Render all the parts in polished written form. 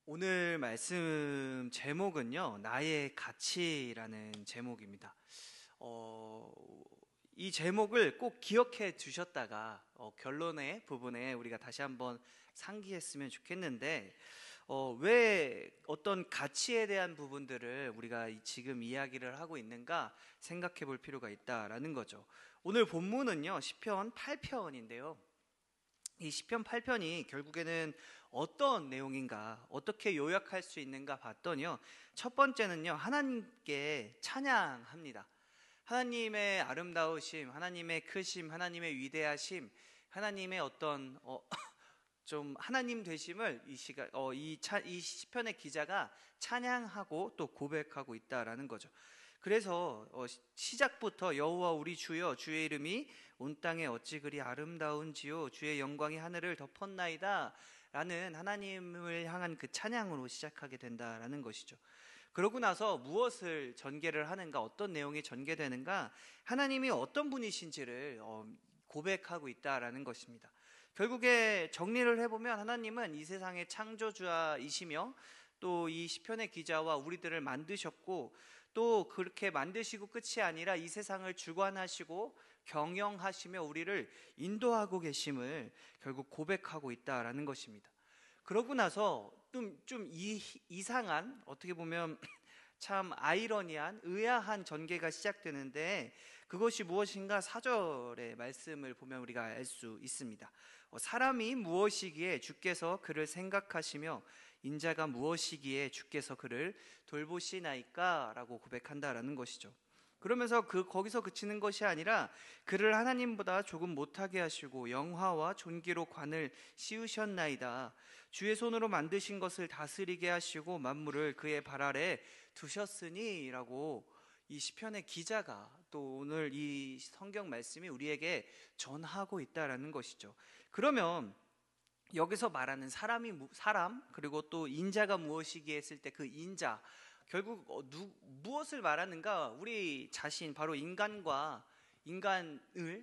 오늘 말씀 제목은요, 나의 가치라는 제목입니다. 어, 이 제목을 꼭 기억해 두셨다가 결론의 부분에 우리가 다시 한번 상기했으면 좋겠는데, 왜 어떤 가치에 대한 부분들을 우리가 지금 이야기를 하고 있는가 생각해 볼 필요가 있다라는 거죠. 오늘 본문은요, 시편 8편인데요. 이 시편 8편이 결국에는 어떤 내용인가, 어떻게 요약할 수 있는가 봤더니요, 첫 번째는요, 하나님께 찬양합니다. 하나님의 아름다우심, 하나님의 크심, 하나님의 위대하심, 하나님의 어떤 좀 하나님 되심을 이 시편의 기자가 찬양하고 또 고백하고 있다라는 거죠. 그래서 시작부터 여호와 우리 주여, 주의 이름이 온 땅에 어찌 그리 아름다운지요, 주의 영광이 하늘을 덮었나이다 라는 하나님을 향한 그 찬양으로 시작하게 된다라는 것이죠. 그러고 나서 무엇을 전개를 하는가, 어떤 내용이 전개되는가, 하나님이 어떤 분이신지를 고백하고 있다라는 것입니다. 결국에 정리를 해보면 하나님은 이 세상의 창조주이시며 또 이 시편의 기자와 우리들을 만드셨고, 또 그렇게 만드시고 끝이 아니라 이 세상을 주관하시고 경영하시며 우리를 인도하고 계심을 결국 고백하고 있다라는 것입니다. 그러고 나서 좀 이상한, 어떻게 보면 참 아이러니한, 의아한 전개가 시작되는데, 그것이 무엇인가 4절의 말씀을 보면 우리가 알 수 있습니다. 사람이 무엇이기에 주께서 그를 생각하시며 인자가 무엇이기에 주께서 그를 돌보시나이까 라고 고백한다라는 것이죠. 그러면서 거기서 그치는 것이 아니라 그를 하나님보다 조금 못하게 하시고 영화와 존귀로 관을 씌우셨나이다. 주의 손으로 만드신 것을 다스리게 하시고 만물을 그의 발 아래 두셨으니 라고 이 시편의 기자가 또 오늘 이 성경 말씀이 우리에게 전하고 있다라는 것이죠. 그러면 여기서 말하는 사람 그리고 또 인자가 무엇이기에 했을 때 그 인자, 결국 무엇을 말하는가? 우리 자신, 바로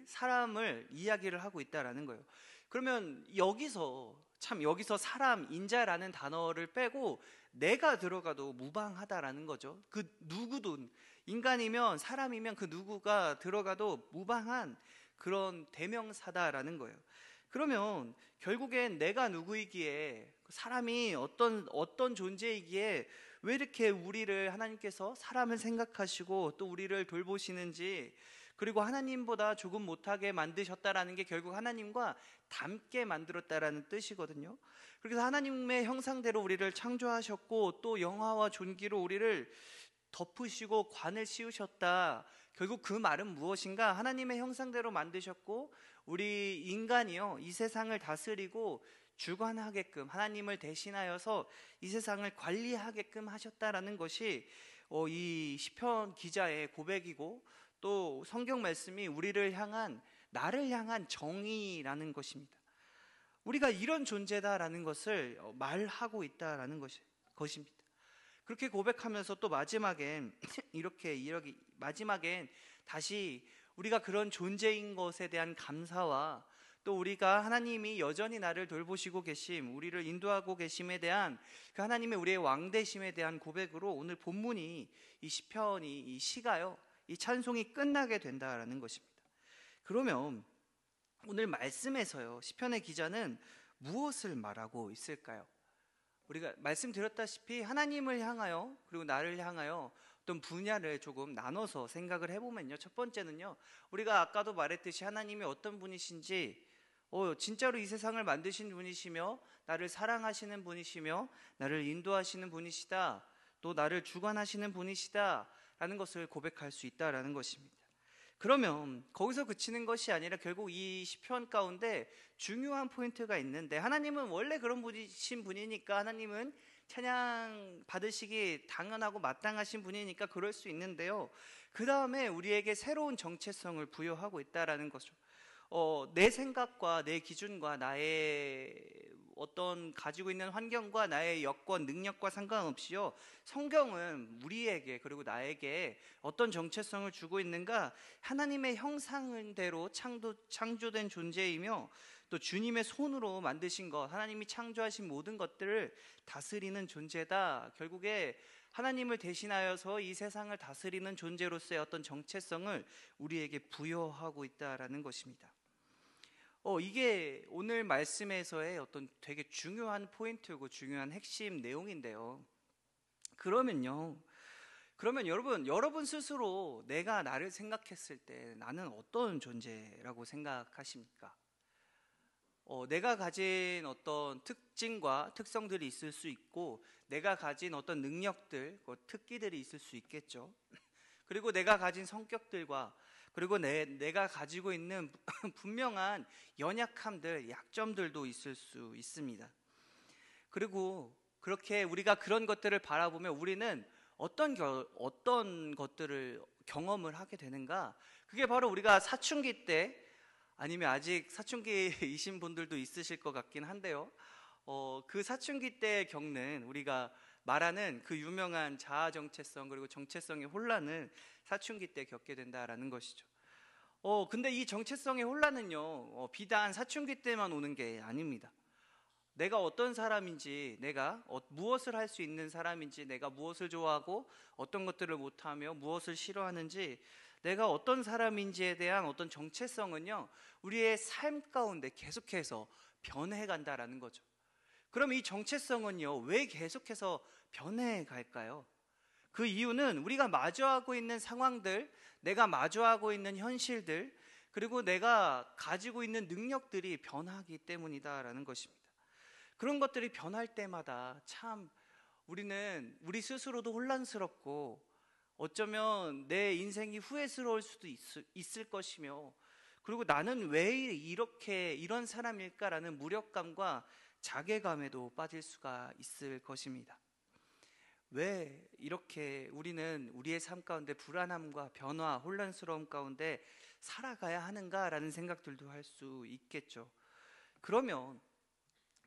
사람을 이야기를 하고 있다라는 거예요. 그러면 여기서 사람, 인자라는 단어를 빼고 내가 들어가도 무방하다라는 거죠. 그 누구든, 인간이면 사람이면 그 누구가 들어가도 무방한 그런 대명사다라는 거예요. 그러면 결국엔 내가 누구이기에, 사람이 어떤 존재이기에 왜 이렇게 우리를, 하나님께서 사람을 생각하시고 또 우리를 돌보시는지, 그리고 하나님보다 조금 못하게 만드셨다라는 게 결국 하나님과 닮게 만들었다라는 뜻이거든요. 그래서 하나님의 형상대로 우리를 창조하셨고 또 영화와 존귀로 우리를 덮으시고 관을 씌우셨다. 결국 그 말은 무엇인가? 하나님의 형상대로 만드셨고 우리 인간이요, 이 세상을 다스리고 주관하게끔, 하나님을 대신하여서 이 세상을 관리하게끔 하셨다라는 것이 이 시편 기자의 고백이고, 또 성경 말씀이 나를 향한 정의라는 것입니다. 우리가 이런 존재다라는 것을 말하고 있다라는 것입니다. 그렇게 고백하면서 또 마지막엔 마지막엔 다시 우리가 그런 존재인 것에 대한 감사와 또 우리가 하나님이 여전히 나를 돌보시고 계심, 우리를 인도하고 계심에 대한 그 하나님의 우리의 왕되심에 대한 고백으로 오늘 본문이, 이 시편이, 이 시가요, 이 찬송이 끝나게 된다라는 것입니다. 그러면 오늘 말씀에서요, 시편의 기자는 무엇을 말하고 있을까요? 우리가 말씀드렸다시피 하나님을 향하여 그리고 나를 향하여 어떤 분야를 조금 나눠서 생각을 해보면요, 첫 번째는요, 우리가 아까도 말했듯이 하나님이 어떤 분이신지, 진짜로 이 세상을 만드신 분이시며 나를 사랑하시는 분이시며 나를 인도하시는 분이시다, 또 나를 주관하시는 분이시다 라는 것을 고백할 수 있다라는 것입니다. 그러면 거기서 그치는 것이 아니라 결국 이 시편 가운데 중요한 포인트가 있는데, 하나님은 원래 그런 분이신 분이니까, 하나님은 찬양 받으시기 당연하고 마땅하신 분이니까 그럴 수 있는데요, 그 다음에 우리에게 새로운 정체성을 부여하고 있다라는 거죠. 내 생각과 내 기준과 나의 어떤 가지고 있는 환경과 나의 여건, 능력과 상관없이요, 성경은 우리에게 그리고 나에게 어떤 정체성을 주고 있는가? 하나님의 형상대로 창조된 존재이며 또 주님의 손으로 만드신 것, 하나님이 창조하신 모든 것들을 다스리는 존재다. 결국에 하나님을 대신하여서 이 세상을 다스리는 존재로서의 어떤 정체성을 우리에게 부여하고 있다라는 것입니다. 이게 오늘 말씀에서의 어떤 되게 중요한 포인트고 중요한 핵심 내용인데요. 그러면 여러분 스스로 내가 나를 생각했을 때 나는 어떤 존재라고 생각하십니까? 내가 가진 어떤 특징과 특성들이 있을 수 있고, 내가 가진 어떤 능력들, 특기들이 있을 수 있겠죠. 그리고 내가 가진 성격들과, 그리고 내가 가지고 있는 분명한 연약함들, 약점들도 있을 수 있습니다. 그리고 그렇게 우리가 그런 것들을 바라보면 우리는 어떤 것들을 경험을 하게 되는가? 그게 바로 우리가 사춘기 때, 아니면 아직 사춘기이신 분들도 있으실 것 같긴 한데요. 그 사춘기 때 겪는, 우리가 말하는 그 유명한 자아 정체성 그리고 정체성의 혼란을 사춘기 때 겪게 된다라는 것이죠. 근데 이 정체성의 혼란은요, 비단 사춘기 때만 오는 게 아닙니다. 내가 어떤 사람인지, 내가 무엇을 할 수 있는 사람인지, 내가 무엇을 좋아하고 어떤 것들을 못하며 무엇을 싫어하는지, 내가 어떤 사람인지에 대한 어떤 정체성은요, 우리의 삶 가운데 계속해서 변해간다라는 거죠. 그럼 이 정체성은요, 왜 계속해서 변해갈까요? 그 이유는 우리가 마주하고 있는 상황들, 내가 마주하고 있는 현실들, 그리고 내가 가지고 있는 능력들이 변하기 때문이다라는 것입니다. 그런 것들이 변할 때마다 참 우리 스스로도 혼란스럽고, 어쩌면 내 인생이 후회스러울 수도 있을 것이며, 그리고 나는 왜 이런 사람일까라는 무력감과 자괴감에도 빠질 수가 있을 것입니다. 왜 이렇게 우리는 우리의 삶 가운데 불안함과 변화, 혼란스러움 가운데 살아가야 하는가라는 생각들도 할 수 있겠죠. 그러면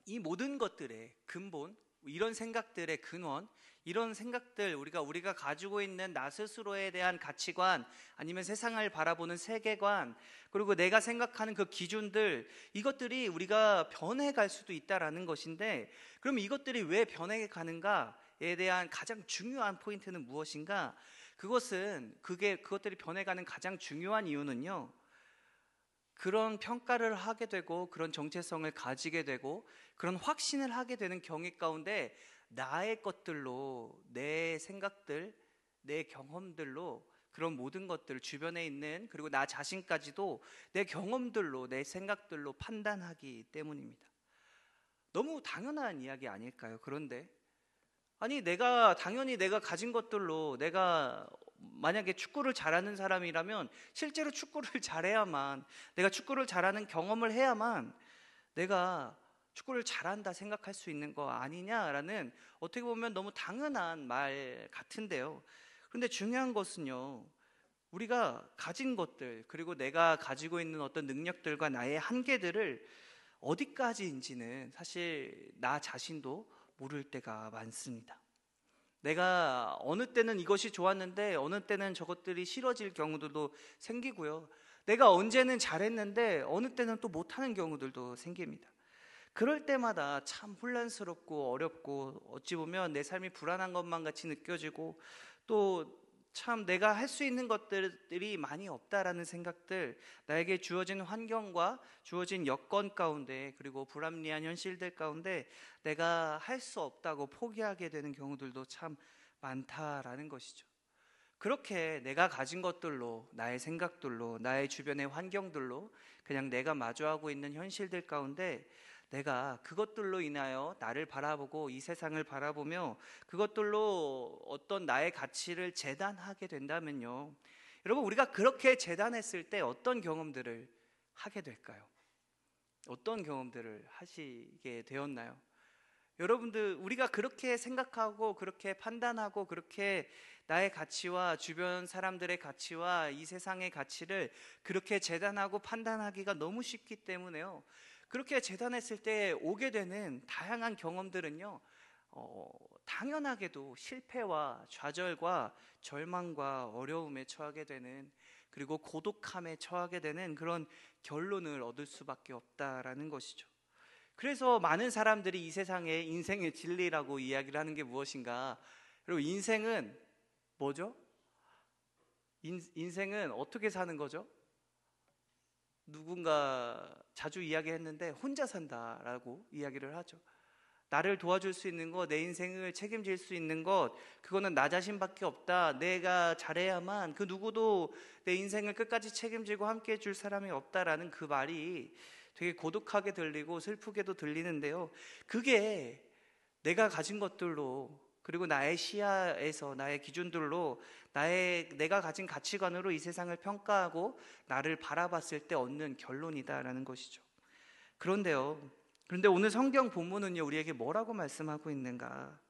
이 모든 것들의 근본, 이런 생각들의 근원, 이런 생각들, 우리가 가지고 있는 나 스스로에 대한 가치관, 아니면 세상을 바라보는 세계관, 그리고 내가 생각하는 그 기준들, 이것들이 우리가 변해갈 수도 있다라는 것인데, 그럼 이것들이 왜 변해가는가에 대한 가장 중요한 포인트는 무엇인가? 그것들이 변해가는 가장 중요한 이유는요, 그런 평가를 하게 되고, 그런 정체성을 가지게 되고, 그런 확신을 하게 되는 경위 가운데 나의 것들로, 내 생각들, 내 경험들로, 그런 모든 것들, 주변에 있는, 그리고 나 자신까지도 내 경험들로, 내 생각들로 판단하기 때문입니다. 너무 당연한 이야기 아닐까요? 그런데 당연히 내가 가진 것들로, 내가 만약에 축구를 잘하는 사람이라면 실제로 축구를 잘해야만, 내가 축구를 잘하는 경험을 해야만 내가 축구를 잘한다 생각할 수 있는 거 아니냐라는, 어떻게 보면 너무 당연한 말 같은데요. 그런데 중요한 것은요, 우리가 가진 것들, 그리고 내가 가지고 있는 어떤 능력들과 나의 한계들을 어디까지인지는 사실 나 자신도 모를 때가 많습니다. 내가 어느 때는 이것이 좋았는데 어느 때는 저것들이 싫어질 경우들도 생기고요. 내가 언제는 잘했는데 어느 때는 또 못하는 경우들도 생깁니다. 그럴 때마다 참 혼란스럽고 어렵고, 어찌 보면 내 삶이 불안한 것만 같이 느껴지고, 또 참 내가 할 수 있는 것들이 많이 없다라는 생각들, 나에게 주어진 환경과 주어진 여건 가운데, 그리고 불합리한 현실들 가운데 내가 할 수 없다고 포기하게 되는 경우들도 참 많다라는 것이죠. 그렇게 내가 가진 것들로, 나의 생각들로, 나의 주변의 환경들로, 그냥 내가 마주하고 있는 현실들 가운데 내가 그것들로 인하여 나를 바라보고 이 세상을 바라보며 그것들로 어떤 나의 가치를 재단하게 된다면요, 여러분, 우리가 그렇게 재단했을 때 어떤 경험들을 하게 될까요? 어떤 경험들을 하시게 되었나요? 여러분들, 우리가 그렇게 생각하고 그렇게 판단하고 그렇게 나의 가치와 주변 사람들의 가치와 이 세상의 가치를 그렇게 재단하고 판단하기가 너무 쉽기 때문에요, 그렇게 재단했을 때 오게 되는 다양한 경험들은요, 당연하게도 실패와 좌절과 절망과 어려움에 처하게 되는 그리고 고독함에 처하게 되는 그런 결론을 얻을 수밖에 없다라는 것이죠. 그래서 많은 사람들이 이 세상에 인생의 진리라고 이야기를 하는 게 무엇인가? 그리고 인생은 뭐죠? 인생은 어떻게 사는 거죠? 누군가 자주 이야기했는데 혼자 산다라고 이야기를 하죠. 나를 도와줄 수 있는 것, 내 인생을 책임질 수 있는 것, 그거는 나 자신밖에 없다. 내가 잘해야만 그 누구도 내 인생을 끝까지 책임지고 함께 해줄 사람이 없다라는 그 말이 되게 고독하게 들리고 슬프게도 들리는데요. 그게 내가 가진 것들로, 그리고 나의 시야에서, 나의 기준들로, 내가 가진 가치관으로 이 세상을 평가하고 나를 바라봤을 때 얻는 결론이다라는 것이죠. 그런데 오늘 성경 본문은요, 우리에게 뭐라고 말씀하고 있는가?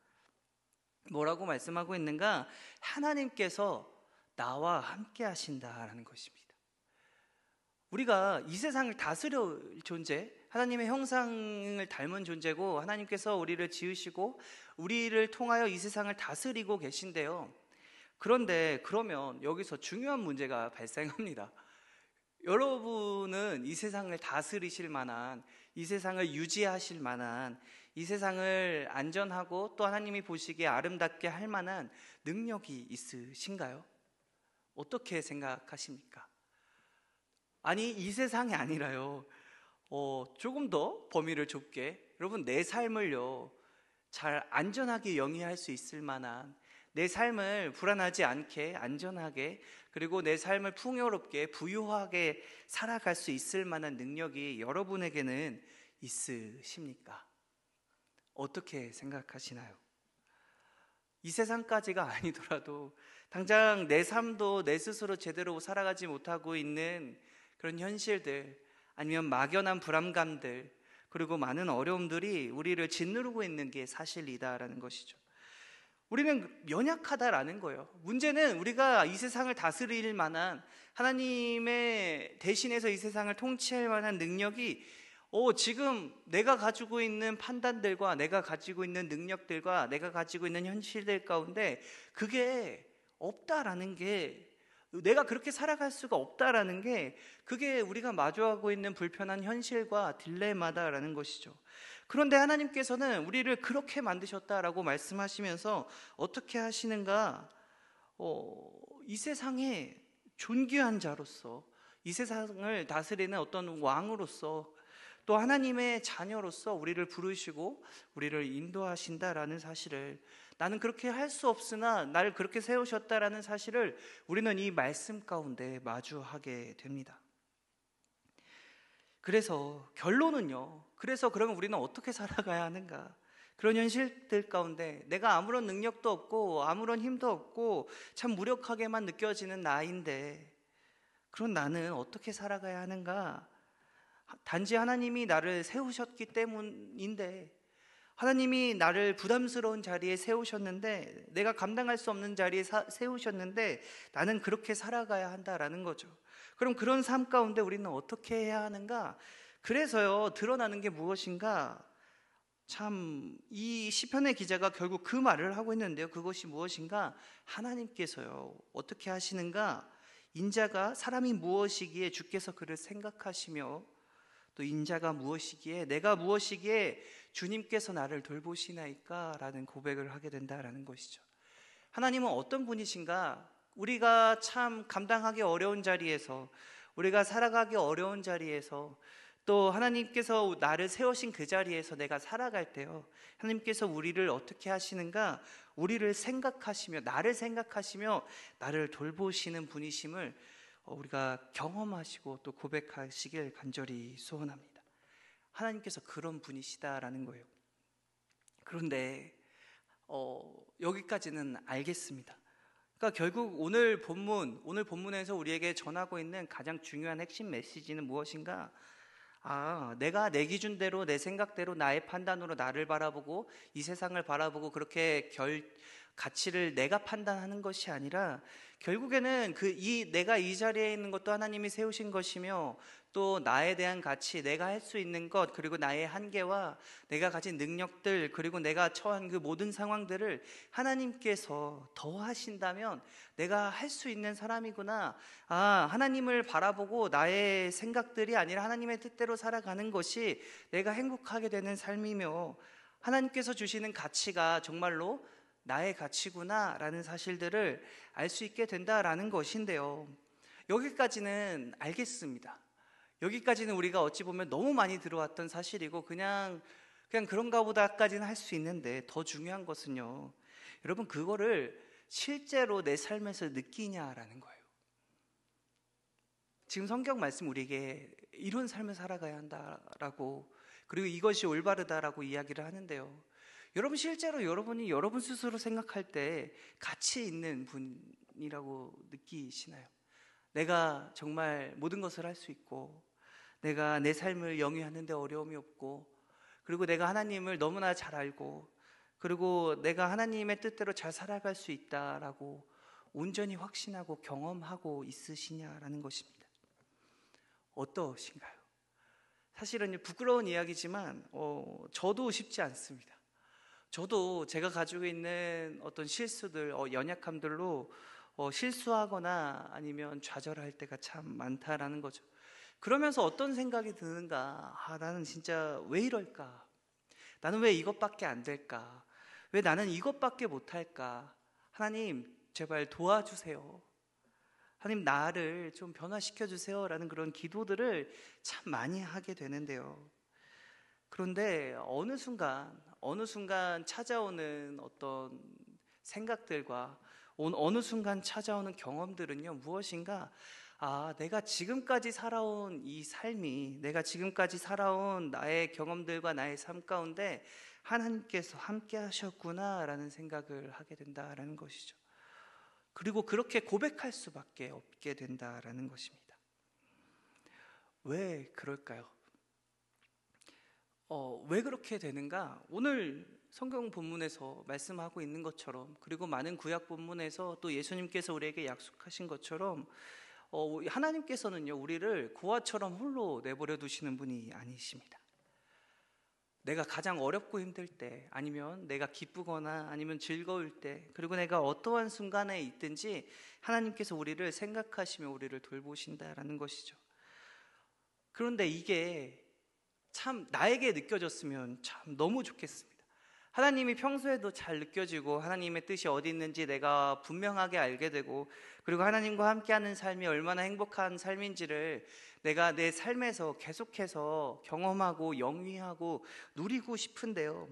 하나님께서 나와 함께 하신다라는 것입니다. 우리가 이 세상을 다스릴 존재, 하나님의 형상을 닮은 존재고, 하나님께서 우리를 지으시고 우리를 통하여 이 세상을 다스리고 계신데요. 그런데 그러면 여기서 중요한 문제가 발생합니다. 여러분은 이 세상을 다스리실 만한, 이 세상을 유지하실 만한, 이 세상을 안전하고 또 하나님이 보시기에 아름답게 할 만한 능력이 있으신가요? 어떻게 생각하십니까? 아니, 이 세상이 아니라요, 조금 더 범위를 좁게, 여러분, 내 삶을요 잘 안전하게 영위할 수 있을 만한, 내 삶을 불안하지 않게 안전하게, 그리고 내 삶을 풍요롭게 부유하게 살아갈 수 있을 만한 능력이 여러분에게는 있으십니까? 어떻게 생각하시나요? 이 세상까지가 아니더라도 당장 내 삶도 내 스스로 제대로 살아가지 못하고 있는 그런 현실들, 아니면 막연한 불안감들, 그리고 많은 어려움들이 우리를 짓누르고 있는 게 사실이다라는 것이죠. 우리는 연약하다라는 거예요. 문제는 우리가 이 세상을 다스릴 만한, 하나님의 대신해서 이 세상을 통치할 만한 능력이 지금 내가 가지고 있는 판단들과 내가 가지고 있는 능력들과 내가 가지고 있는 현실들 가운데 그게 없다라는 게, 내가 그렇게 살아갈 수가 없다라는 게, 그게 우리가 마주하고 있는 불편한 현실과 딜레마다라는 것이죠. 그런데 하나님께서는 우리를 그렇게 만드셨다라고 말씀하시면서 어떻게 하시는가? 이 세상의 존귀한 자로서, 이 세상을 다스리는 어떤 왕으로서, 또 하나님의 자녀로서 우리를 부르시고 우리를 인도하신다라는 사실을, 나는 그렇게 할 수 없으나 나를 그렇게 세우셨다라는 사실을 우리는 이 말씀 가운데 마주하게 됩니다. 그래서 결론은요, 그래서 그러면 우리는 어떻게 살아가야 하는가? 그런 현실들 가운데 내가 아무런 능력도 없고 아무런 힘도 없고 참 무력하게만 느껴지는 나인데, 그런 나는 어떻게 살아가야 하는가? 단지 하나님이 나를 세우셨기 때문인데, 하나님이 나를 부담스러운 자리에 세우셨는데, 내가 감당할 수 없는 자리에 세우셨는데 나는 그렇게 살아가야 한다라는 거죠. 그럼 그런 삶 가운데 우리는 어떻게 해야 하는가? 그래서요, 드러나는 게 무엇인가? 참, 이 시편의 기자가 결국 그 말을 하고 있는데요, 그것이 무엇인가? 하나님께서요 어떻게 하시는가? 인자가 사람이 무엇이기에 주께서 그를 생각하시며, 또 인자가 무엇이기에, 내가 무엇이기에 주님께서 나를 돌보시나이까? 라는 고백을 하게 된다라는 것이죠. 하나님은 어떤 분이신가? 우리가 참 감당하기 어려운 자리에서, 우리가 살아가기 어려운 자리에서, 또 하나님께서 나를 세우신 그 자리에서 내가 살아갈 때요, 하나님께서 우리를 어떻게 하시는가? 우리를 생각하시며, 나를 생각하시며 나를 돌보시는 분이심을 우리가 경험하시고 또 고백하시길 간절히 소원합니다. 하나님께서 그런 분이시다라는 거예요. 그런데 여기까지는 알겠습니다. 그러니까 결국 오늘 본문에서 우리에게 전하고 있는 가장 중요한 핵심 메시지는 무엇인가? 내가 내 기준대로, 내 생각대로, 나의 판단으로 나를 바라보고 이 세상을 바라보고 그렇게 가치를 내가 판단하는 것이 아니라 결국에는 내가 이 자리에 있는 것도 하나님이 세우신 것이며, 또 나에 대한 가치, 내가 할 수 있는 것, 그리고 나의 한계와 내가 가진 능력들, 그리고 내가 처한 그 모든 상황들을 하나님께서 더하신다면 내가 할 수 있는 사람이구나. 하나님을 바라보고 나의 생각들이 아니라 하나님의 뜻대로 살아가는 것이 내가 행복하게 되는 삶이며, 하나님께서 주시는 가치가 정말로 나의 가치구나 라는 사실들을 알 수 있게 된다라는 것인데요, 여기까지는 알겠습니다. 여기까지는 우리가 어찌 보면 너무 많이 들어왔던 사실이고 그냥 그런가 보다까지는 할 수 있는데, 더 중요한 것은요, 여러분, 그거를 실제로 내 삶에서 느끼냐라는 거예요. 지금 성경 말씀 우리에게 이런 삶을 살아가야 한다라고, 그리고 이것이 올바르다라고 이야기를 하는데요, 여러분, 실제로 여러분이 여러분 스스로 생각할 때 가치 있는 분이라고 느끼시나요? 내가 정말 모든 것을 할 수 있고, 내가 내 삶을 영위하는 데 어려움이 없고, 그리고 내가 하나님을 너무나 잘 알고, 그리고 내가 하나님의 뜻대로 잘 살아갈 수 있다라고 온전히 확신하고 경험하고 있으시냐라는 것입니다. 어떠신가요? 사실은 부끄러운 이야기지만 저도 쉽지 않습니다. 저도 제가 가지고 있는 어떤 실수들, 연약함들로 실수하거나 아니면 좌절할 때가 참 많다라는 거죠. 그러면서 어떤 생각이 드는가? 나는 진짜 왜 이럴까? 나는 왜 이것밖에 안 될까? 왜 나는 이것밖에 못할까? 하나님, 제발 도와주세요. 하나님, 나를 좀 변화시켜 주세요 라는 그런 기도들을 참 많이 하게 되는데요, 그런데 어느 순간 찾아오는 어떤 생각들과 어느 순간 찾아오는 경험들은요, 무엇인가? 내가 지금까지 살아온 이 삶이, 내가 지금까지 살아온 나의 경험들과 나의 삶 가운데 하나님께서 함께 하셨구나 라는 생각을 하게 된다라는 것이죠. 그리고 그렇게 고백할 수밖에 없게 된다라는 것입니다. 왜 그럴까요? 왜 그렇게 되는가? 오늘 성경 본문에서 말씀하고 있는 것처럼, 그리고 많은 구약 본문에서 또 예수님께서 우리에게 약속하신 것처럼, 하나님께서는요, 우리를 고아처럼 홀로 내버려 두시는 분이 아니십니다. 내가 가장 어렵고 힘들 때, 아니면 내가 기쁘거나 아니면 즐거울 때, 그리고 내가 어떠한 순간에 있든지 하나님께서 우리를 생각하시며 우리를 돌보신다라는 것이죠. 그런데 이게 참 나에게 느껴졌으면 참 너무 좋겠습니다. 하나님이 평소에도 잘 느껴지고, 하나님의 뜻이 어디 있는지 내가 분명하게 알게 되고, 그리고 하나님과 함께하는 삶이 얼마나 행복한 삶인지를 내가 내 삶에서 계속해서 경험하고 영위하고 누리고 싶은데요,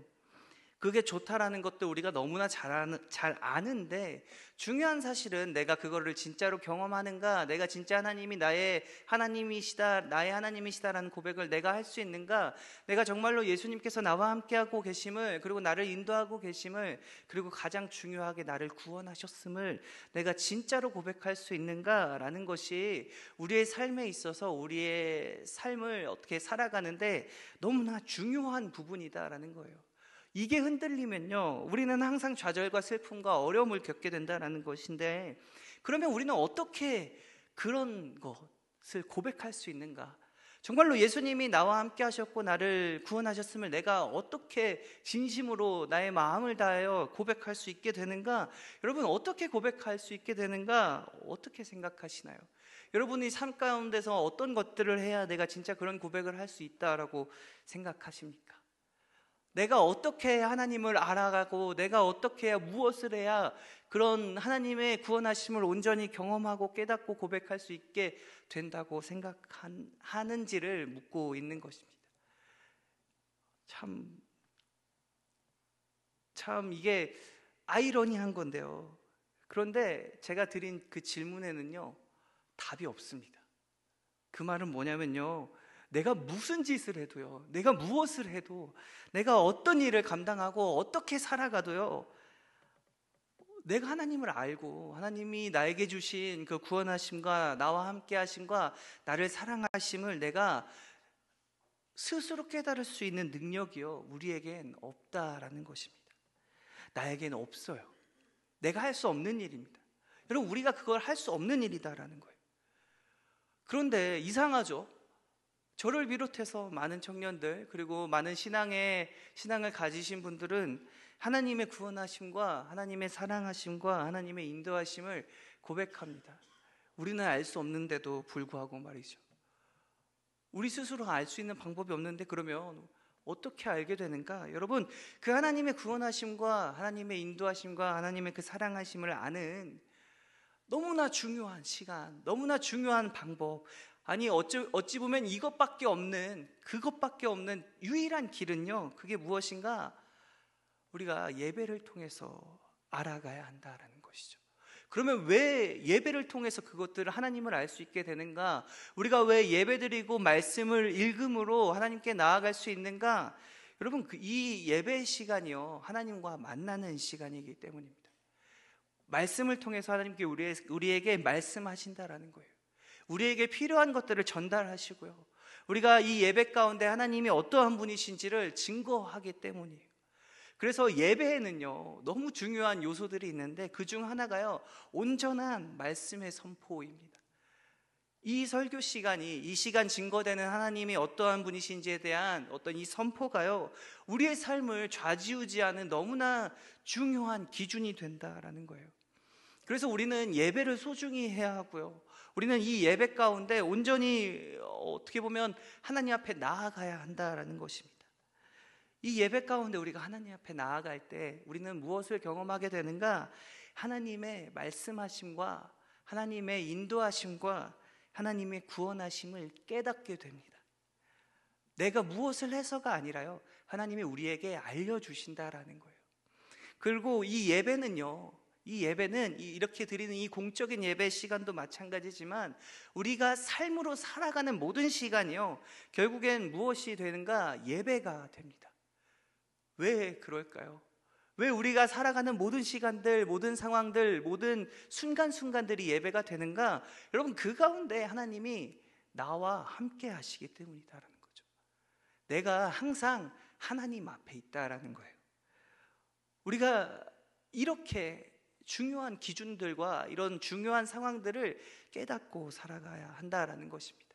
그게 좋다라는 것도 우리가 너무나 잘 아는데, 중요한 사실은 내가 그거를 진짜로 경험하는가, 내가 진짜 하나님이 나의 하나님이시다라는 고백을 내가 할 수 있는가, 내가 정말로 예수님께서 나와 함께하고 계심을, 그리고 나를 인도하고 계심을, 그리고 가장 중요하게 나를 구원하셨음을 내가 진짜로 고백할 수 있는가라는 것이 우리의 삶에 있어서 우리의 삶을 어떻게 살아가는데 너무나 중요한 부분이다라는 거예요. 이게 흔들리면요, 우리는 항상 좌절과 슬픔과 어려움을 겪게 된다는 것인데, 그러면 우리는 어떻게 그런 것을 고백할 수 있는가? 정말로 예수님이 나와 함께 하셨고 나를 구원하셨음을 내가 어떻게 진심으로 나의 마음을 다하여 고백할 수 있게 되는가? 여러분, 어떻게 고백할 수 있게 되는가? 어떻게 생각하시나요? 여러분이 삶 가운데서 어떤 것들을 해야 내가 진짜 그런 고백을 할 수 있다라고 생각하십니까? 내가 어떻게 하나님을 알아가고, 내가 어떻게 해야, 무엇을 해야 그런 하나님의 구원하심을 온전히 경험하고 깨닫고 고백할 수 있게 된다고 생각하는지를 묻고 있는 것입니다. 참 이게 아이러니한 건데요, 그런데 제가 드린 그 질문에는요, 답이 없습니다. 그 말은 뭐냐면요, 내가 무슨 짓을 해도요, 내가 무엇을 해도, 내가 어떤 일을 감당하고 어떻게 살아가도요, 내가 하나님을 알고 하나님이 나에게 주신 그 구원하심과 나와 함께 하심과 나를 사랑하심을 내가 스스로 깨달을 수 있는 능력이요, 우리에겐 없다라는 것입니다. 나에겐 없어요. 내가 할 수 없는 일입니다. 여러분, 우리가 그걸 할 수 없는 일이다라는 거예요. 그런데 이상하죠? 저를 비롯해서 많은 청년들, 그리고 많은 신앙을 가지신 분들은 하나님의 구원하심과 하나님의 사랑하심과 하나님의 인도하심을 고백합니다. 우리는 알 수 없는데도 불구하고 말이죠. 우리 스스로 알 수 있는 방법이 없는데 그러면 어떻게 알게 되는가? 여러분, 그 하나님의 구원하심과 하나님의 인도하심과 하나님의 그 사랑하심을 아는 너무나 중요한 시간, 너무나 중요한 방법, 아니 어찌 보면 그것밖에 없는 유일한 길은요, 그게 무엇인가? 우리가 예배를 통해서 알아가야 한다라는 것이죠. 그러면 왜 예배를 통해서 그것들을 하나님을 알 수 있게 되는가? 우리가 왜 예배드리고 말씀을 읽음으로 하나님께 나아갈 수 있는가? 여러분, 이 예배 시간이요, 하나님과 만나는 시간이기 때문입니다. 말씀을 통해서 하나님께 우리에게 말씀하신다라는 거예요. 우리에게 필요한 것들을 전달하시고요, 우리가 이 예배 가운데 하나님이 어떠한 분이신지를 증거하기 때문이에요. 그래서 예배에는요, 너무 중요한 요소들이 있는데 그 중 하나가요, 온전한 말씀의 선포입니다. 이 설교 시간이, 이 시간 증거되는 하나님이 어떠한 분이신지에 대한 어떤 이 선포가요, 우리의 삶을 좌지우지하는 너무나 중요한 기준이 된다라는 거예요. 그래서 우리는 예배를 소중히 해야 하고요, 우리는 이 예배 가운데 온전히 어떻게 보면 하나님 앞에 나아가야 한다라는 것입니다. 이 예배 가운데 우리가 하나님 앞에 나아갈 때 우리는 무엇을 경험하게 되는가? 하나님의 말씀하심과 하나님의 인도하심과 하나님의 구원하심을 깨닫게 됩니다. 내가 무엇을 해서가 아니라요, 하나님이 우리에게 알려주신다라는 거예요. 그리고 이 예배는 이렇게 드리는 이 공적인 예배 시간도 마찬가지지만 우리가 삶으로 살아가는 모든 시간이요, 결국엔 무엇이 되는가? 예배가 됩니다. 왜 그럴까요? 왜 우리가 살아가는 모든 시간들, 모든 상황들, 모든 순간순간들이 예배가 되는가? 여러분, 그 가운데 하나님이 나와 함께 하시기 때문이다라는 거죠. 내가 항상 하나님 앞에 있다라는 거예요. 우리가 이렇게 중요한 기준들과 이런 중요한 상황들을 깨닫고 살아가야 한다라는 것입니다.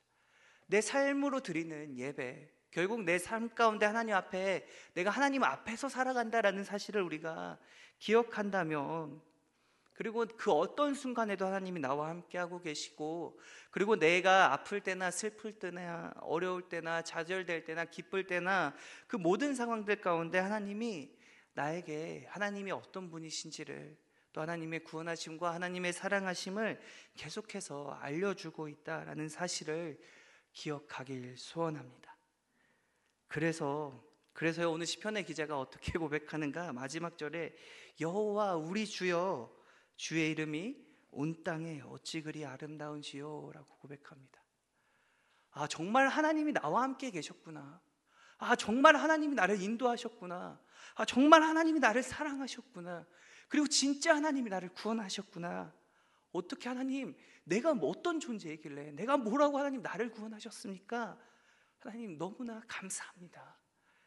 내 삶으로 드리는 예배, 결국 내 삶 가운데 하나님 앞에, 내가 하나님 앞에서 살아간다라는 사실을 우리가 기억한다면, 그리고 그 어떤 순간에도 하나님이 나와 함께하고 계시고, 그리고 내가 아플 때나 슬플 때나 어려울 때나 좌절될 때나 기쁠 때나 그 모든 상황들 가운데 하나님이 나에게 하나님이 어떤 분이신지를, 또 하나님의 구원하심과 하나님의 사랑하심을 계속해서 알려주고 있다라는 사실을 기억하길 소원합니다. 그래서요, 오늘 시편의 기자가 어떻게 고백하는가? 마지막 절에 여호와 우리 주여, 주의 이름이 온 땅에 어찌 그리 아름다운지요 라고 고백합니다. 아, 정말 하나님이 나와 함께 계셨구나. 아, 정말 하나님이 나를 인도하셨구나. 아, 정말 하나님이 나를 사랑하셨구나. 그리고 진짜 하나님이 나를 구원하셨구나. 어떻게 하나님, 내가 어떤 존재이길래, 내가 뭐라고 하나님 나를 구원하셨습니까? 하나님 너무나 감사합니다.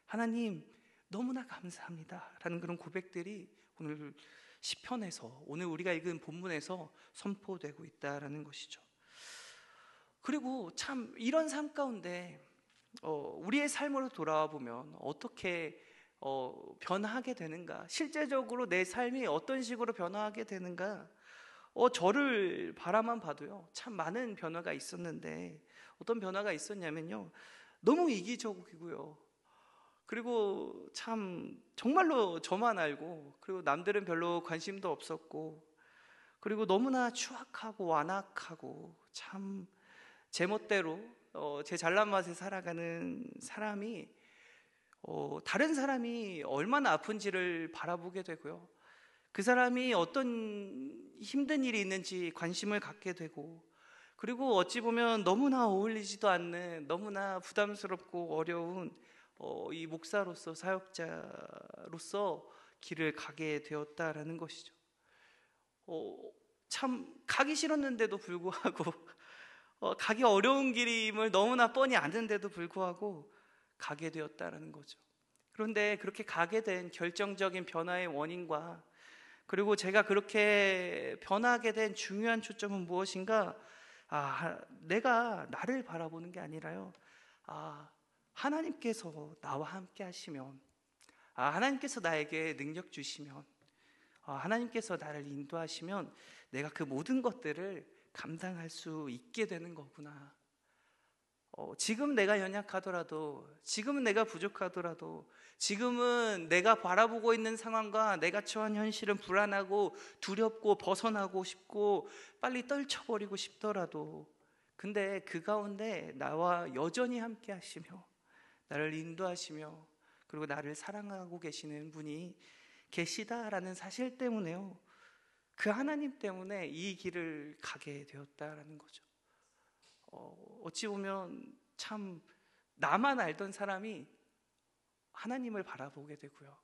하나님 너무나 감사합니다 라는 그런 고백들이 오늘 시편에서, 오늘 우리가 읽은 본문에서 선포되고 있다라는 것이죠. 그리고 참 이런 삶 가운데 우리의 삶으로 돌아와 보면 어떻게 변화하게 되는가? 실제적으로 내 삶이 어떤 식으로 변화하게 되는가? 저를 바라만 봐도요, 참 많은 변화가 있었는데, 어떤 변화가 있었냐면요, 너무 이기적이고요, 그리고 참 정말로 저만 알고, 그리고 남들은 별로 관심도 없었고, 그리고 너무나 추악하고 완악하고, 참 제멋대로 제 잘난 맛에 살아가는 사람이, 다른 사람이 얼마나 아픈지를 바라보게 되고요, 그 사람이 어떤 힘든 일이 있는지 관심을 갖게 되고, 그리고 어찌 보면 너무나 어울리지도 않는, 너무나 부담스럽고 어려운 이 목사로서, 사역자로서 길을 가게 되었다라는 것이죠. 참 가기 싫었는데도 불구하고 가기 어려운 길임을 너무나 뻔히 아는데도 불구하고 가게 되었다라는 거죠. 그런데 그렇게 가게 된 결정적인 변화의 원인과 그리고 제가 그렇게 변하게 된 중요한 초점은 무엇인가? 내가 나를 바라보는 게 아니라요, 하나님께서 나와 함께 하시면, 하나님께서 나에게 능력 주시면, 하나님께서 나를 인도하시면 내가 그 모든 것들을 감당할 수 있게 되는 거구나. 지금 내가 연약하더라도, 지금은 내가 부족하더라도, 지금은 내가 바라보고 있는 상황과 내가 처한 현실은 불안하고 두렵고 벗어나고 싶고 빨리 떨쳐버리고 싶더라도, 근데 그 가운데 나와 여전히 함께 하시며 나를 인도하시며 그리고 나를 사랑하고 계시는 분이 계시다라는 사실 때문에요, 그 하나님 때문에 이 길을 가게 되었다라는 거죠. 어찌 보면 참 나만 알던 사람이 하나님을 바라보게 되고요,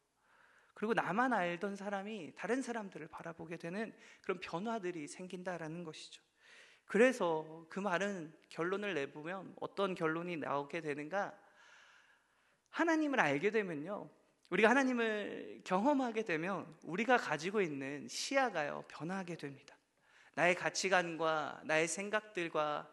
그리고 나만 알던 사람이 다른 사람들을 바라보게 되는 그런 변화들이 생긴다라는 것이죠. 그래서 그 말은 결론을 내보면 어떤 결론이 나오게 되는가? 하나님을 알게 되면요, 우리가 하나님을 경험하게 되면 우리가 가지고 있는 시야가요 변하게 됩니다. 나의 가치관과 나의 생각들과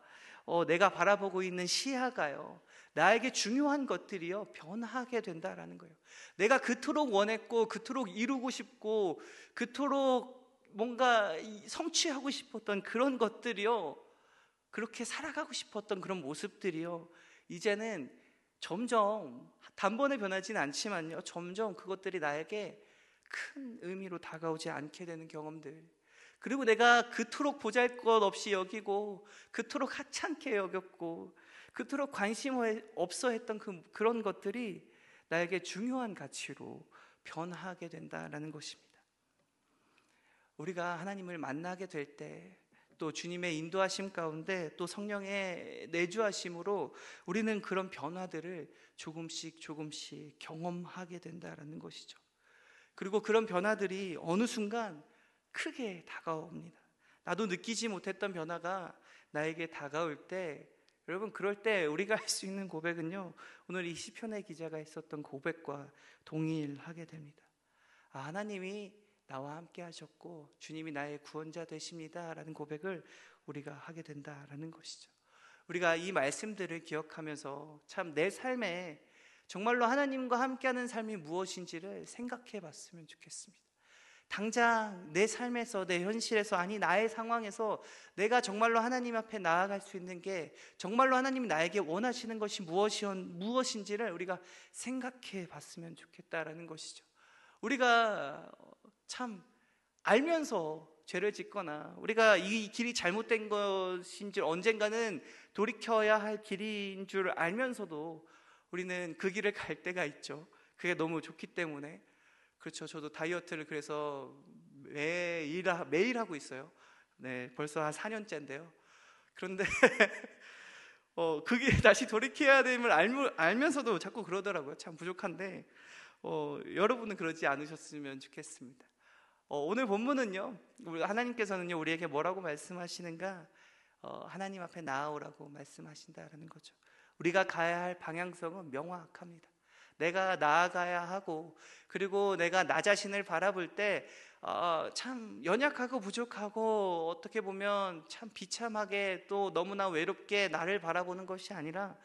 내가 바라보고 있는 시야가요, 나에게 중요한 것들이요 변하게 된다라는 거예요. 내가 그토록 원했고 그토록 이루고 싶고 그토록 뭔가 성취하고 싶었던 그런 것들이요, 그렇게 살아가고 싶었던 그런 모습들이요, 이제는 점점 단번에 변하지는 않지만요, 점점 그것들이 나에게 큰 의미로 다가오지 않게 되는 경험들, 그리고 내가 그토록 보잘것없이 여기고 그토록 하찮게 여겼고 그토록 관심 없어 했던 그런 것들이 나에게 중요한 가치로 변하게 된다라는 것입니다. 우리가 하나님을 만나게 될 때, 또 주님의 인도하심 가운데 또 성령의 내주하심으로 우리는 그런 변화들을 조금씩 경험하게 된다라는 것이죠. 그리고 그런 변화들이 어느 순간 크게 다가옵니다. 나도 느끼지 못했던 변화가 나에게 다가올 때, 여러분, 그럴 때 우리가 할 수 있는 고백은요, 오늘 이 시편의 기자가 했었던 고백과 동일하게 됩니다. 하나님이 나와 함께 하셨고 주님이 나의 구원자 되십니다 라는 고백을 우리가 하게 된다라는 것이죠. 우리가 이 말씀들을 기억하면서 참 내 삶에 정말로 하나님과 함께하는 삶이 무엇인지를 생각해 봤으면 좋겠습니다. 당장 내 삶에서, 내 현실에서, 아니 나의 상황에서 내가 정말로 하나님 앞에 나아갈 수 있는 게, 정말로 하나님이 나에게 원하시는 것이 무엇인지를 우리가 생각해 봤으면 좋겠다라는 것이죠. 우리가 참 알면서 죄를 짓거나 우리가 이 길이 잘못된 것인 줄, 언젠가는 돌이켜야 할 길인 줄 알면서도 우리는 그 길을 갈 때가 있죠. 그게 너무 좋기 때문에. 그렇죠. 저도 다이어트를 그래서 매일 하고 있어요. 네, 벌써 한 4년째인데요. 그런데 그게 다시 돌이켜야 됨을 알면서도 자꾸 그러더라고요. 참 부족한데 여러분은 그러지 않으셨으면 좋겠습니다. 오늘 본문은요, 하나님께서는요 우리에게 뭐라고 말씀하시는가? 하나님 앞에 나아오라고 말씀하신다라는 거죠. 우리가 가야 할 방향성은 명확합니다. 내가 나아가야 하고, 그리고 내가 나 자신을 바라볼 때 참 연약하고 부족하고 어떻게 보면 참 비참하게 또 너무나 외롭게 나를 바라보는 것이 아니라,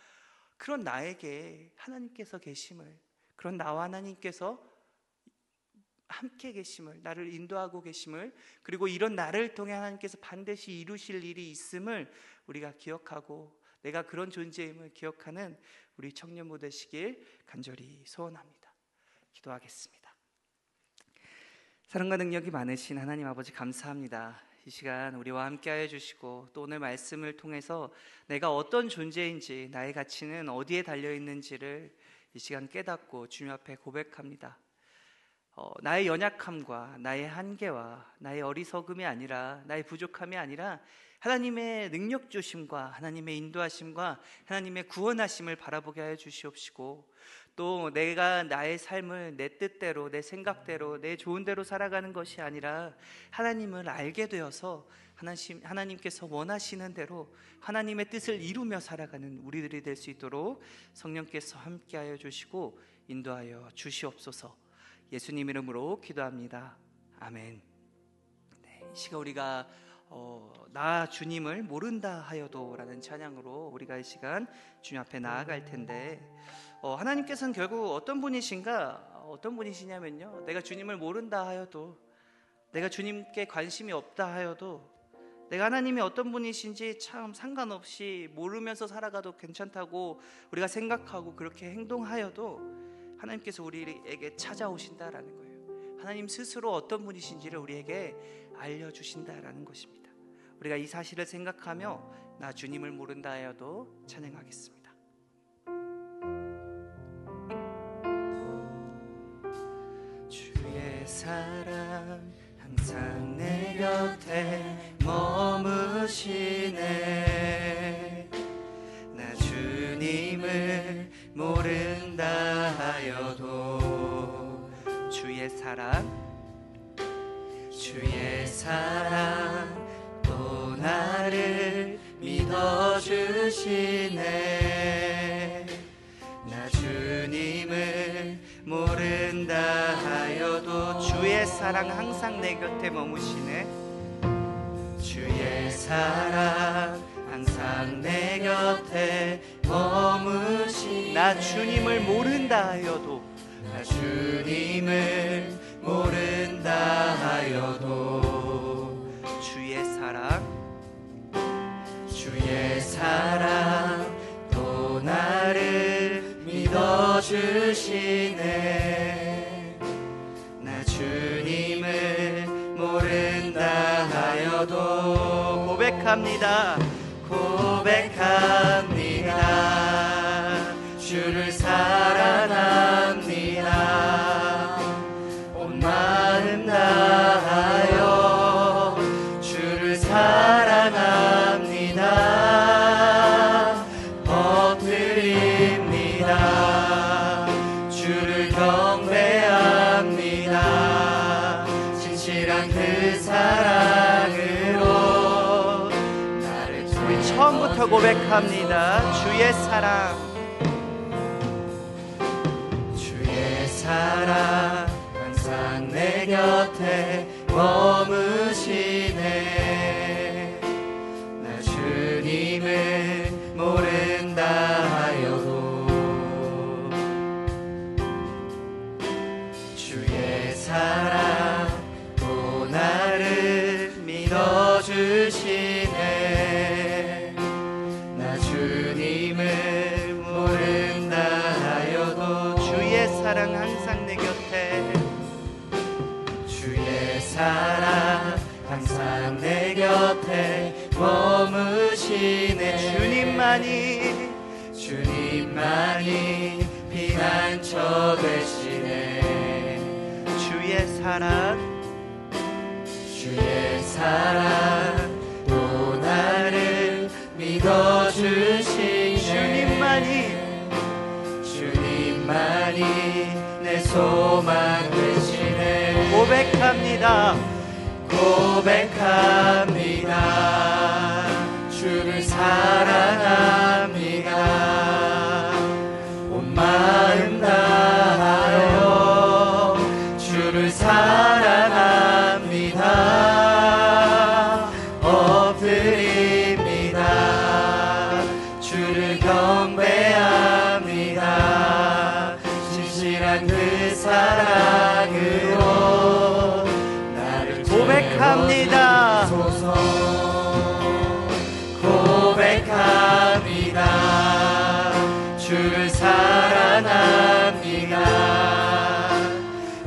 그런 나에게 하나님께서 계심을, 그런 나와 하나님께서 함께 계심을, 나를 인도하고 계심을, 그리고 이런 나를 통해 하나님께서 반드시 이루실 일이 있음을 우리가 기억하고, 내가 그런 존재임을 기억하는 우리 청년부 되시길 간절히 소원합니다. 기도하겠습니다. 사랑과 능력이 많으신 하나님 아버지, 감사합니다. 이 시간 우리와 함께하여 주시고, 또 오늘 말씀을 통해서 내가 어떤 존재인지, 나의 가치는 어디에 달려있는지를 이 시간 깨닫고 주님 앞에 고백합니다. 나의 연약함과 나의 한계와 나의 어리석음이 아니라, 나의 부족함이 아니라 하나님의 능력 주심과 하나님의 인도하심과 하나님의 구원하심을 바라보게 하여 주시옵시고, 또 내가 나의 삶을 내 뜻대로, 내 생각대로, 내 좋은 대로 살아가는 것이 아니라 하나님을 알게 되어서 하나님께서 원하시는 대로 하나님의 뜻을 이루며 살아가는 우리들이 될 수 있도록 성령께서 함께하여 주시고 인도하여 주시옵소서. 예수님 이름으로 기도합니다. 아멘. 이 시간 우리가 나 주님을 모른다 하여도 라는 찬양으로 우리가 이 시간 주님 앞에 나아갈 텐데, 하나님께서는 결국 어떤 분이시냐면요, 내가 주님을 모른다 하여도, 내가 주님께 관심이 없다 하여도, 내가 하나님이 어떤 분이신지 참 상관없이 모르면서 살아가도 괜찮다고 우리가 생각하고 그렇게 행동하여도 하나님께서 우리에게 찾아오신다라는 거예요. 하나님 스스로 어떤 분이신지를 우리에게 알려주신다라는 것입니다. 우리가 이 사실을 생각하며 나 주님을 모른다 하여도 찬양하겠습니다. 주의 사랑 항상 내 곁에 머무시네. 나 주님을 모른다 하여도 주의 사랑 또 나를 믿어주시네. 나 주님을 모른다 하여도 주의 사랑 항상 내 곁에 머무시네. 주의 사랑 항상 내 곁에 머무시네. 나 주님을 모른다 하여도, 나 주님을 모른다 하여도 주의 사랑 또 나를 믿어주시네. 나 주님을 모른다 하여도 고백합니다. 주를 사랑합니다. 온 마음 다하여 주를 사랑합니다. 엎드립니다. 주를 경배합니다. 진실한 그 사랑으로 나를 우리 처음부터 고백합니다. 주의 사랑 항상 내 곁에 머무시네. 나 주님을 모른다 하여도 주의 사랑 또 나를 믿어주시네. 나 주님을 모른다 하여도 주의 사랑 항상 내 곁에, 주의 사랑 항상 내 곁에 머무시네. 주님만이 피난처 되시네. 주의 사랑 또 나를 믿어주시네. 주님만이 내 소망 되시네. 고백합니다. 주를 사랑합니다. 온 마음 다하여 주를 사랑합니다. 엎드립니다. 주를 경배합니다. 진실한 그 사랑으로 나를 고백합니다. 주를 사랑합니다.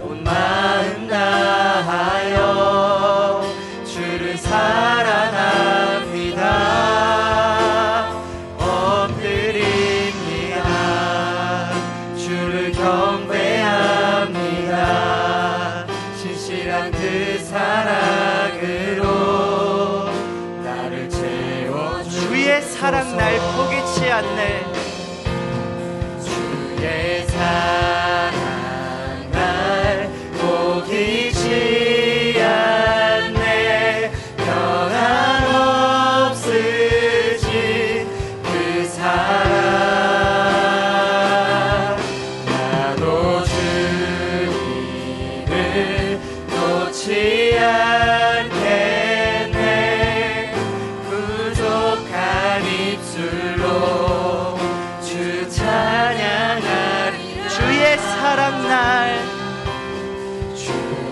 온 마음 다하여 주를 사랑합니다. 엎드립니다. 주를 경배합니다. 진실한 그 사랑으로 나를 채워 주의 사랑 날 포기치 않네. 주의 사랑 날 포기치 않네. 변함없으신 그 사랑 나도 주님을 놓지 않게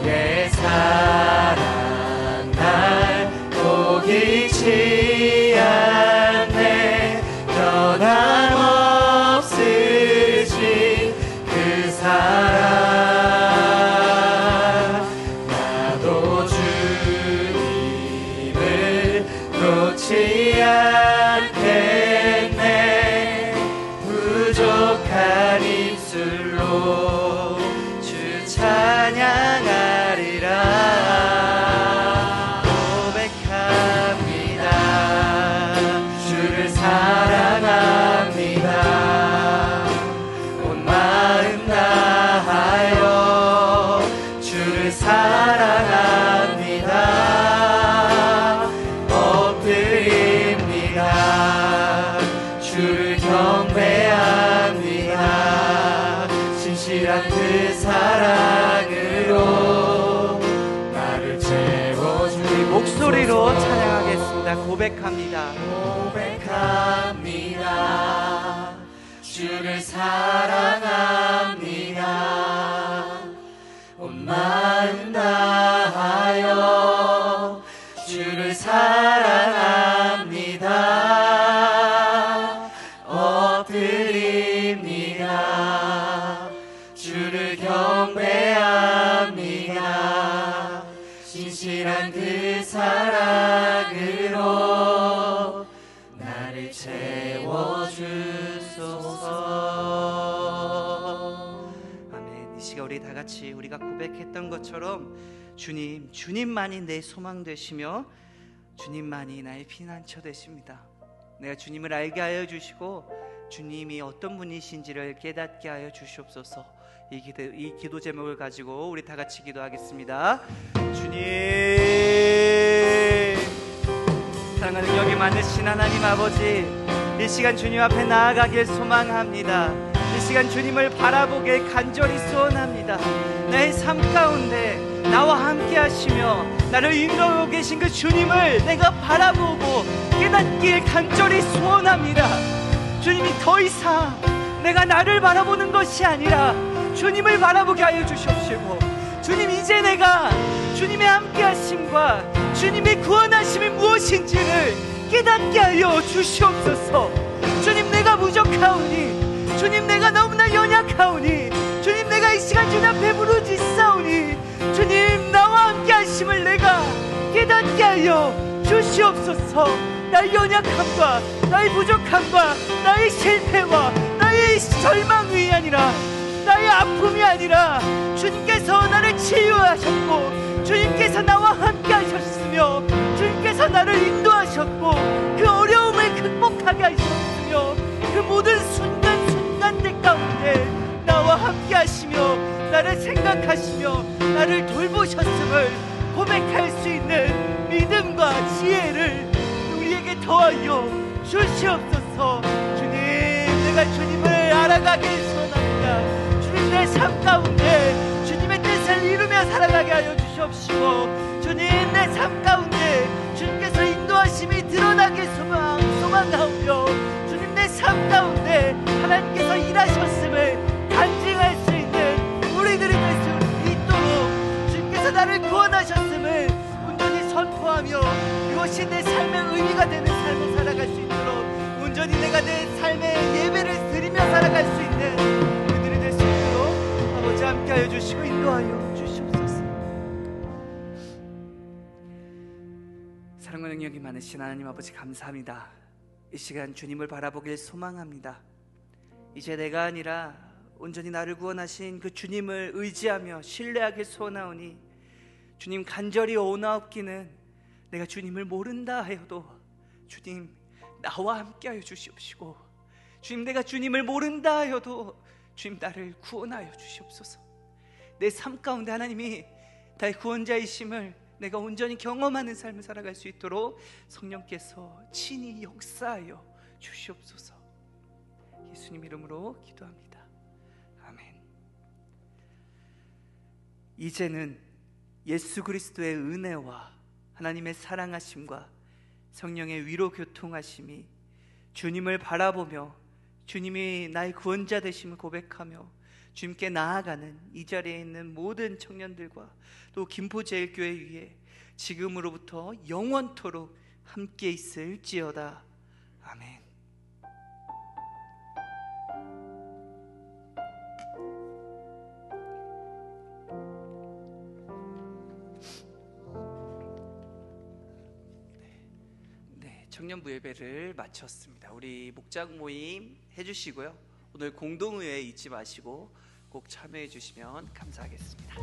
주의 사랑 날 포기치 않네. 변함없으신 그 사랑, 나도 주님을 놓지 않겠네. 부족한 입술로 주 찬양하리라. 고백합니다. 주를 사랑합니다. 온 마음 다하여 주를 사랑합니다. 엎드립니다. 주를 경배합니다. 신실한 그 사랑으로 나를 채워주리. 목소리로 찬양하겠습니다. 고백합니다. 고백합니다. 주를 사랑합니다. 온 마음 다하여 주를 사랑합니다. 엎드립니다. 주를 경배합니다. 신실한 그 사랑으로 나를 채워주소서. 아멘. 이 시간 우리 다 같이 우리가 고백했던 것처럼 주님만이 내 소망 되시며 주님만이 나의 피난처 되십니다. 내가 주님을 알게 하여 주시고 주님이 어떤 분이신지를 깨닫게 하여 주시옵소서. 이 기도 제목을 가지고 우리 다 같이 기도하겠습니다. 주님, 사랑하는 여기 많으신 하나님 아버지, 이 시간 주님 앞에 나아가길 소망합니다. 이 시간 주님을 바라보길 간절히 소원합니다. 나의 삶 가운데 나와 함께 하시며 나를 인도하고 계신 그 주님을 내가 바라보고 깨닫길 간절히 소원합니다. 주님이 더 이상 내가 나를 바라보는 것이 아니라 주님을 바라보게 하여 주시옵시고, 주님, 이제 내가 주님의 함께 하심과 주님의 구원하심이 무엇인지를 깨닫게 하여 주시옵소서. 주님, 내가 부족하오니, 주님, 내가 너무나 연약하오니, 주님, 내가 이 시간 주님 앞에 부르짖사오니, 주님, 나와 함께 하심을 내가 깨닫게 하여 주시옵소서. 나의 연약함과 나의 부족함과 나의 실패와 나의 절망이 아니라, 나의 아픔이 아니라 주님께서 나를 치유하셨고 주님께서 나와 함께 하셨으며 주님께서 나를 인도하셨고 그 어려움을 극복하게 하셨으며 그 모든 순간순간들 가운데 나와 함께 하시며 나를 생각하시며 나를 돌보셨음을 고백할 수 있는 믿음과 지혜를 우리에게 더하여 주시옵소서. 주님, 내가 주님을 알아가길 소원합니다. 주님, 내 삶 가운데 주님의 뜻을 이루며 살아가게 하여 주시옵시고, 주님, 내 삶 가운데 주님께서 인도하심이 드러나길 소망하오며, 주님, 내 삶 가운데 하나님께서 일하셨음을 간증할 수 있는 우리들이 될 수 있도록 주님께서 나를 구원하셨음을 온전히 선포하며 이것이 내 삶의 의미가 되는 삶을 살아갈 수 있도록 온전히 내가 내 삶의 예배를 드리며 살아갈 수 있는 아버지 함께하여 주시고 인도하여 주시옵소서. 사랑과 능력이 많으신 하나님 아버지, 감사합니다. 이 시간 주님을 바라보길 소망합니다. 이제 내가 아니라 온전히 나를 구원하신 그 주님을 의지하며 신뢰하길 소원하오니, 주님, 간절히 원하옵기는 내가 주님을 모른다 하여도 주님, 나와 함께하여 주시옵시고, 주님, 내가 주님을 모른다 하여도 주님, 나를 구원하여 주시옵소서. 내 삶 가운데 하나님이 나의 구원자이심을 내가 온전히 경험하는 삶을 살아갈 수 있도록 성령께서 친히 역사하여 주시옵소서. 예수님 이름으로 기도합니다. 아멘. 이제는 예수 그리스도의 은혜와 하나님의 사랑하심과 성령의 위로 교통하심이 주님을 바라보며 주님이 나의 구원자 되심을 고백하며 주님께 나아가는 이 자리에 있는 모든 청년들과 또 김포제일교회 위에 지금으로부터 영원토록 함께 있을지어다. 아멘. 청년부 예배를 마쳤습니다. 우리 목장 모임 해주시고요. 오늘 공동의회 잊지 마시고 꼭 참여해 주시면 감사하겠습니다.